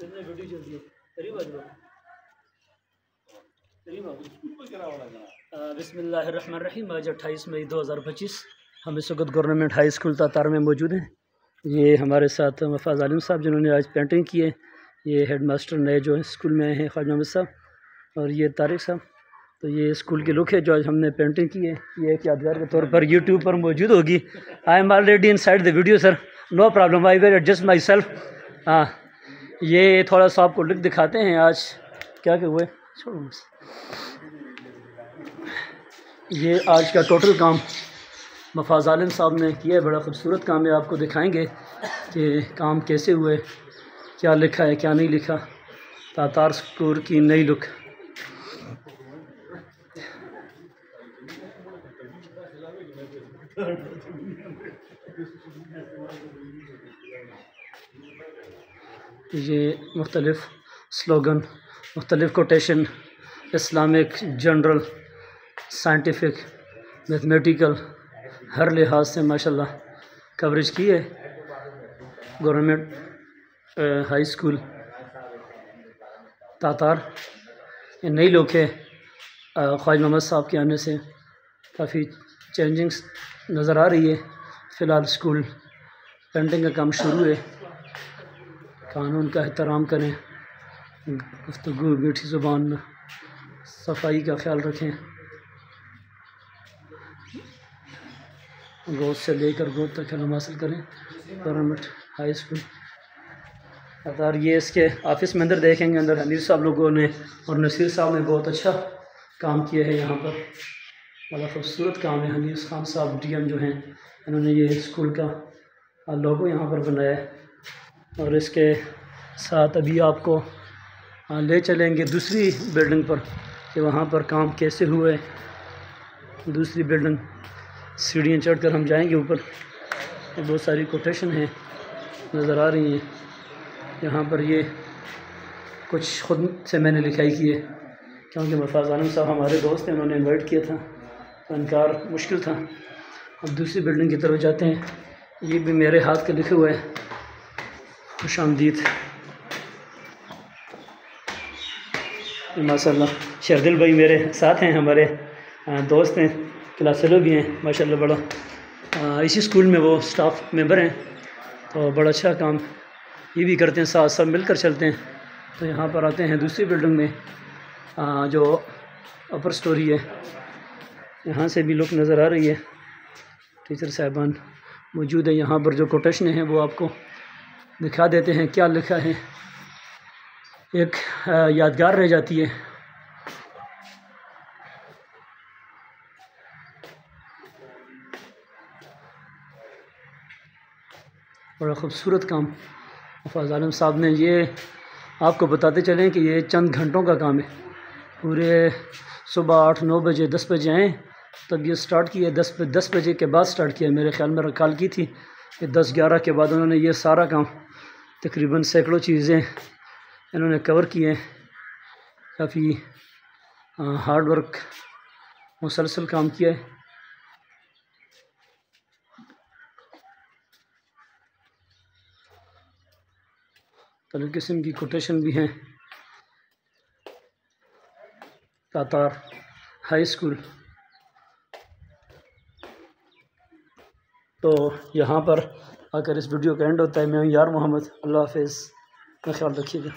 बिस्मिल्लाहिर्रहमानिर्रहीम। आज 28 मई 2025 हम इस वक्त गवर्नमेंट हाई स्कूल तातार में मौजूद हैं। ये हमारे साथ मफाज आलिम साहब जिन्होंने आज पेंटिंग की है। ये हेड मास्टर नए जो स्कूल में हैं ख्वाजा अहमद साहब, और ये तारिक साहब। तो ये स्कूल की लुक है जो आज हमने पेंटिंग की है। ये एक यादगार के तौर पर यूट्यूब पर मौजूद होगी। I am already inside the video sir, no problem, I will adjust myself. हाँ, ये थोड़ा सा आपको लुक दिखाते हैं आज क्या क्या हुए। छोड़ो, ये आज का टोटल काम मफाज आलिम साहब ने किया है। बड़ा ख़ूबसूरत काम है, आपको दिखाएंगे कि काम कैसे हुए, क्या लिखा है क्या नहीं लिखा। तातार स्कूल की नई लुक। ये मुख्तलिफ़ स्लोगन, मुख्तलिफ़ quotation, Islamic, general, scientific, mathematical, हर लिहाज से माशाल्लाह कवरेज की है। गवर्नमेंट हाई स्कूल तातार ये नई लुक है। ख्वाजा मोहम्मद साहब के आने से काफ़ी चेंजिंग्स नज़र आ रही है। फ़िलहाल स्कूल पेंटिंग का काम शुरू है। कानून का एहतराम करें, गुफ्तगू मीठी ज़ुबान में, सफाई का ख्याल रखें। गोद से लेकर गोद तक इल्म हासिल करें। Government high school Tatar. ये इसके ऑफिस में अंदर देखेंगे, अंदर हनीर साहब लोगों ने और नसीर साहब ने बहुत अच्छा काम किया है। यहाँ पर बड़ा खूबसूरत काम है। हनीर खान साहब डीएम जो हैं, इन्होंने ये स्कूल का लोगो यहाँ पर बनाया है। और इसके साथ अभी आपको ले चलेंगे दूसरी बिल्डिंग पर कि वहाँ पर काम कैसे हुए। दूसरी बिल्डिंग सीढ़ियाँ चढ़कर हम जाएंगे ऊपर। बहुत सारी कोटेशन हैं नज़र आ रही हैं यहाँ पर। ये कुछ खुद से मैंने लिखाई की है क्योंकि मफाज आलिम साहब हमारे दोस्त हैं, उन्होंने इन्वाइट किया था तो इनकार मुश्किल था। अब दूसरी बिल्डिंग की तरफ जाते हैं। ये भी मेरे हाथ के लिखे हुए हैं। खुशामदीद माशाल्लाह। शरदिल भाई मेरे साथ हैं, हमारे दोस्त हैं, क्लास फेलो भी हैं माशाल्लाह। बड़ा इसी स्कूल में वो स्टाफ मेंबर हैं, तो बड़ा अच्छा काम ये भी करते हैं, साथ सब मिलकर चलते हैं। तो यहाँ पर आते हैं दूसरी बिल्डिंग में जो अपर स्टोरी है। यहाँ से भी लुक नज़र आ रही है। टीचर साहिबान मौजूद है यहाँ पर। जो कोटेशन हैं वो आपको दिखा देते हैं क्या लिखा है, एक यादगार रह जाती है। बड़ा ख़ूबसूरत काम मफाज आलिम साहब ने। ये आपको बताते चलें कि ये चंद घंटों का काम है। पूरे सुबह 8-9 बजे 10 बजे आएँ तब ये स्टार्ट किया। 10 बजे के बाद स्टार्ट किया। मेरे ख़्याल में कॉल की थी कि 10-11 के बाद उन्होंने ये सारा काम तकरीबन सैकड़ों चीज़ें इन्होंने कवर किए। काफ़ी हार्ड वर्क मुसलसल काम किया है। तरह किस्म की कोटेशन भी हैं। Tatar high school. तो यहाँ पर आकर इस वीडियो का एंड होता है। मैं हूँ यार मोहम्मद। अल्लाह हाफ़िज़, का ख्याल रखिएगा।